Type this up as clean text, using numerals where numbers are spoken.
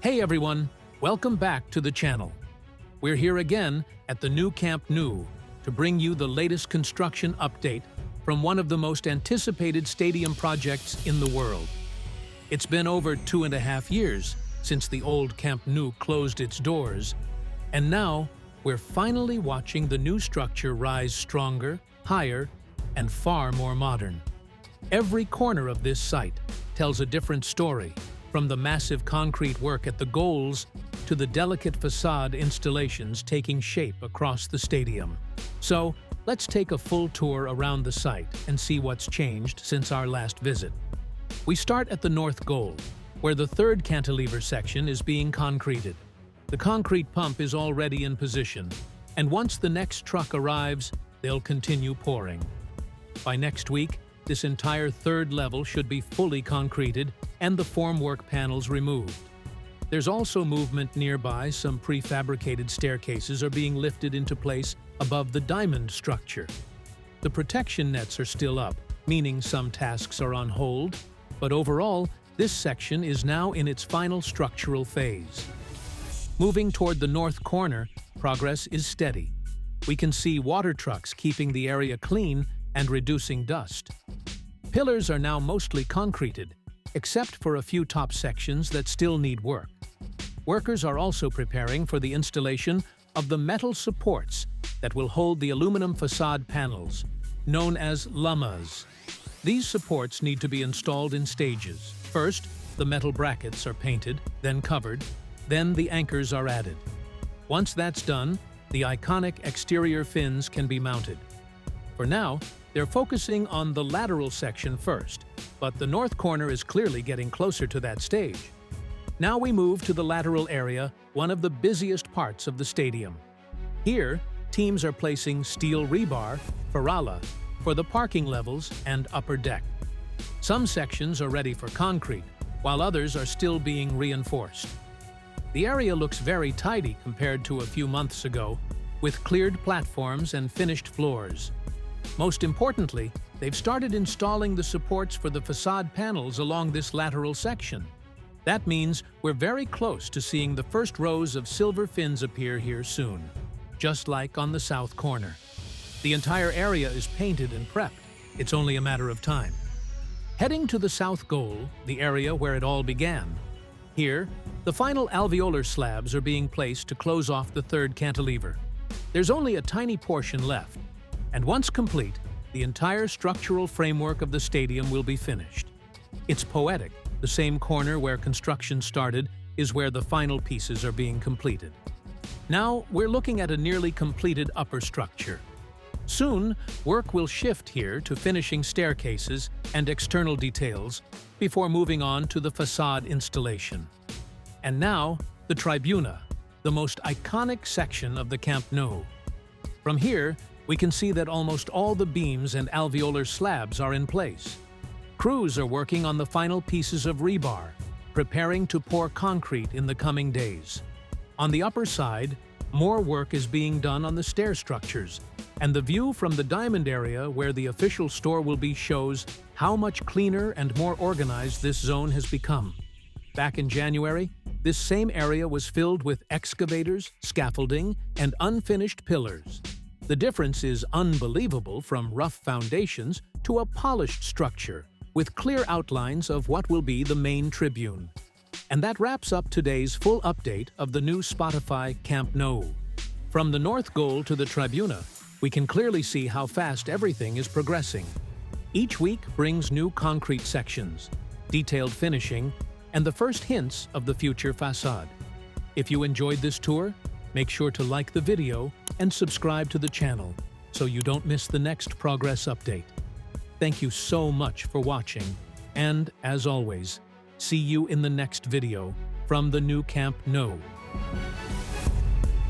Hey everyone, welcome back to the channel. We're here again at the new Camp Nou to bring you the latest construction update from one of the most anticipated stadium projects in the world. It's been over 2.5 years since the old Camp Nou closed its doors, and now we're finally watching the new structure rise stronger, higher, and far more modern. Every corner of this site tells a different story, from the massive concrete work at the goals to the delicate facade installations taking shape across the stadium. So, let's take a full tour around the site and see what's changed since our last visit. We start at the north goal, where the third cantilever section is being concreted. The concrete pump is already in position, and once the next truck arrives, they'll continue pouring. By next week, this entire third level should be fully concreted and the formwork panels removed. There's also movement nearby. Some prefabricated staircases are being lifted into place above the diamond structure. The protection nets are still up, meaning some tasks are on hold, but overall, this section is now in its final structural phase. Moving toward the north corner, progress is steady. We can see water trucks keeping the area clean and reducing dust. Pillars are now mostly concreted, except for a few top sections that still need work. Workers are also preparing for the installation of the metal supports that will hold the aluminum facade panels, known as lamas. These supports need to be installed in stages. First, the metal brackets are painted, then covered, then the anchors are added. Once that's done, the iconic exterior fins can be mounted. For now, they're focusing on the lateral section first, but the north corner is clearly getting closer to that stage. Now we move to the lateral area, one of the busiest parts of the stadium. Here, teams are placing steel rebar, ferralla, for the parking levels and upper deck. Some sections are ready for concrete, while others are still being reinforced. The area looks very tidy compared to a few months ago, with cleared platforms and finished floors. Most importantly, they've started installing the supports for the facade panels along this lateral section. That means we're very close to seeing the first rows of silver fins appear here soon, just like on the south corner. The entire area is painted and prepped. It's only a matter of time. Heading to the south goal, the area where it all began. Here, the final alveolar slabs are being placed to close off the third cantilever. There's only a tiny portion left, and once complete, the entire structural framework of the stadium will be finished. It's poetic. The same corner where construction started is where the final pieces are being completed. Now, we're looking at a nearly completed upper structure. Soon, work will shift here to finishing staircases and external details before moving on to the facade installation. And now, the Tribuna, the most iconic section of the Camp Nou. From here, we can see that almost all the beams and alveolar slabs are in place. Crews are working on the final pieces of rebar, preparing to pour concrete in the coming days. On the upper side, more work is being done on the stair structures, and the view from the diamond area where the official store will be shows how much cleaner and more organized this zone has become. Back in January, this same area was filled with excavators, scaffolding, and unfinished pillars. The difference is unbelievable, from rough foundations to a polished structure with clear outlines of what will be the main tribune. And that wraps up today's full update of the new Spotify Camp Nou. From the north goal to the Tribuna, we can clearly see how fast everything is progressing. Each week brings new concrete sections, detailed finishing, and the first hints of the future facade. If you enjoyed this tour, make sure to like the video and subscribe to the channel so you don't miss the next progress update. Thank you so much for watching, and as always, see you in the next video from the new Camp Nou.